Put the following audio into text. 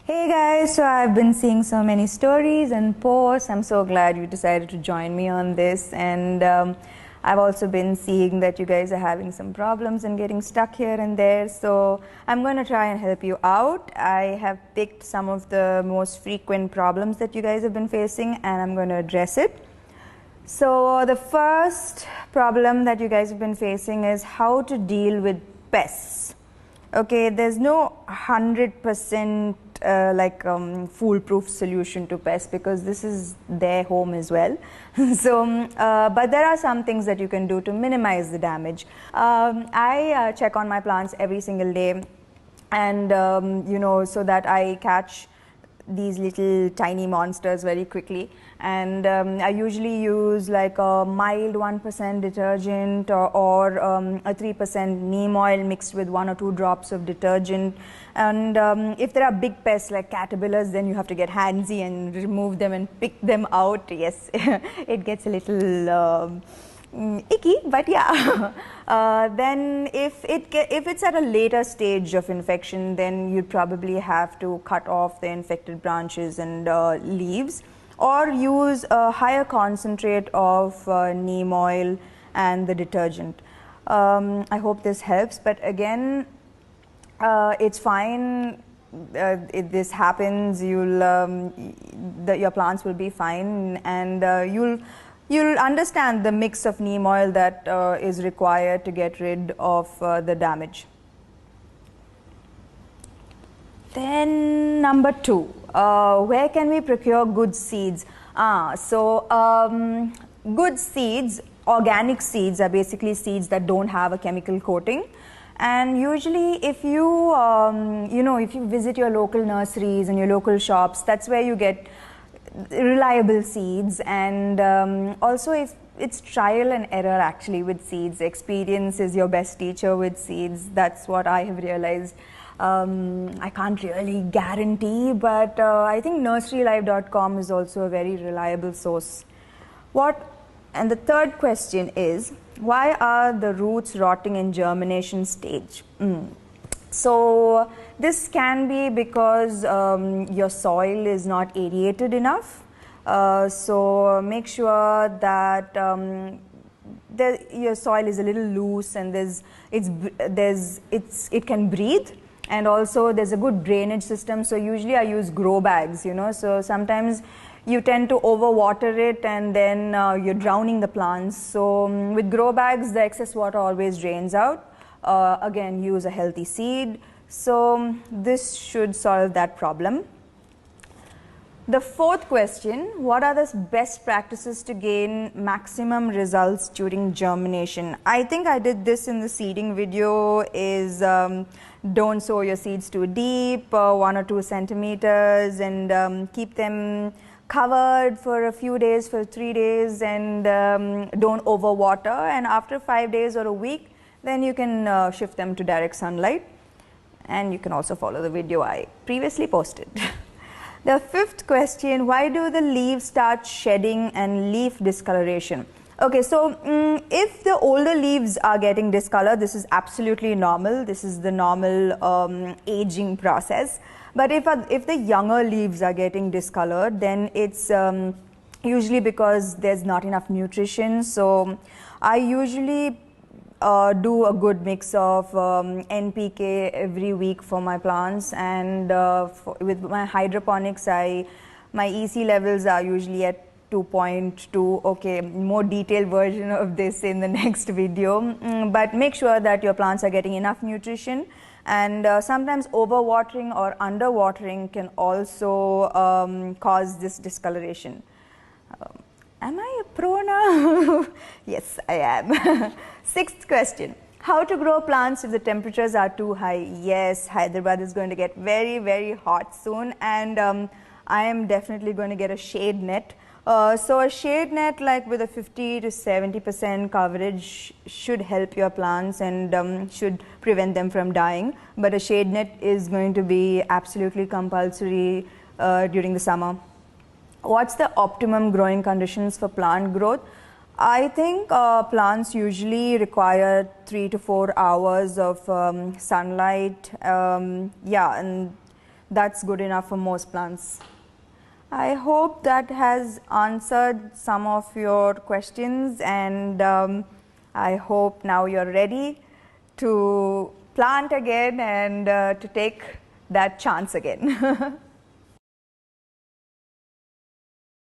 Hey guys, so I've been seeing so many stories and posts. I'm so glad you decided to join me on this, and I've also been seeing that you guys are having some problems and getting stuck here and there, so I'm going to try and help you out. I have picked some of the most frequent problems that you guys have been facing, and I'm going to address it. So the first problem that you guys have been facing is how to deal with pests. Okay, there's no 100% foolproof solution to pests because this is their home as well. But there are some things that you can do to minimize the damage. I check on my plants every single day, and so that I catch these little tiny monsters very quickly, and I usually use like a mild 1% detergent or a 3% neem oil mixed with 1 or 2 drops of detergent. And if there are big pests like caterpillars, then you have to get handsy and remove them and pick them out. Yes, it gets a little icky, but yeah. Then if it's at a later stage of infection, then you'd probably have to cut off the infected branches and leaves, or use a higher concentrate of neem oil and the detergent. I hope this helps, but again, it's fine. If this happens, your plants will be fine, and you'll understand the mix of neem oil that is required to get rid of the damage. Then number 2, where can we procure good seeds? Good seeds, organic seeds, are basically seeds that don't have a chemical coating. And usually if you if you visit your local nurseries and your local shops, that's where you get reliable seeds. And also, if it's trial and error actually with seeds. Experience is your best teacher with seeds. That's what I have realized. I can't really guarantee, but I think nurserylife.com is also a very reliable source. And the third question is, why are the roots rotting in germination stage? So this can be because your soil is not aerated enough. So make sure that your soil is a little loose and it can breathe, and also there's a good drainage system. So usually I use grow bags, so sometimes you tend to overwater it and then you're drowning the plants. So with grow bags, the excess water always drains out. Again, use a healthy seed. So this should solve that problem. The fourth question, what are the best practices to gain maximum results during germination? I think I did this in the seeding video, is don't sow your seeds too deep, 1 or 2 centimeters, and keep them covered for a few days, for 3 days, and don't overwater. And after 5 days or a week, then you can shift them to direct sunlight. And you can also follow the video I previously posted. The fifth question, why do the leaves start shedding and leaf discoloration? Okay, so if the older leaves are getting discolored, this is absolutely normal. This is the normal aging process. But if the younger leaves are getting discolored, then it's usually because there's not enough nutrition. So I usually do a good mix of NPK every week for my plants, and with my hydroponics, my EC levels are usually at 2.2. Okay, more detailed version of this in the next video, but make sure that your plants are getting enough nutrition. And sometimes overwatering or underwatering can also cause this discoloration. Am I a pro now? Yes, I am. Sixth question, how to grow plants if the temperatures are too high? Yes, Hyderabad is going to get very, very hot soon, and I am definitely going to get a shade net. So a shade net like with a 50 to 70% coverage should help your plants and should prevent them from dying. But a shade net is going to be absolutely compulsory during the summer. What's the optimum growing conditions for plant growth? I think plants usually require 3 to 4 hours of sunlight. And that's good enough for most plants. I hope that has answered some of your questions, and I hope now you're ready to plant again and to take that chance again.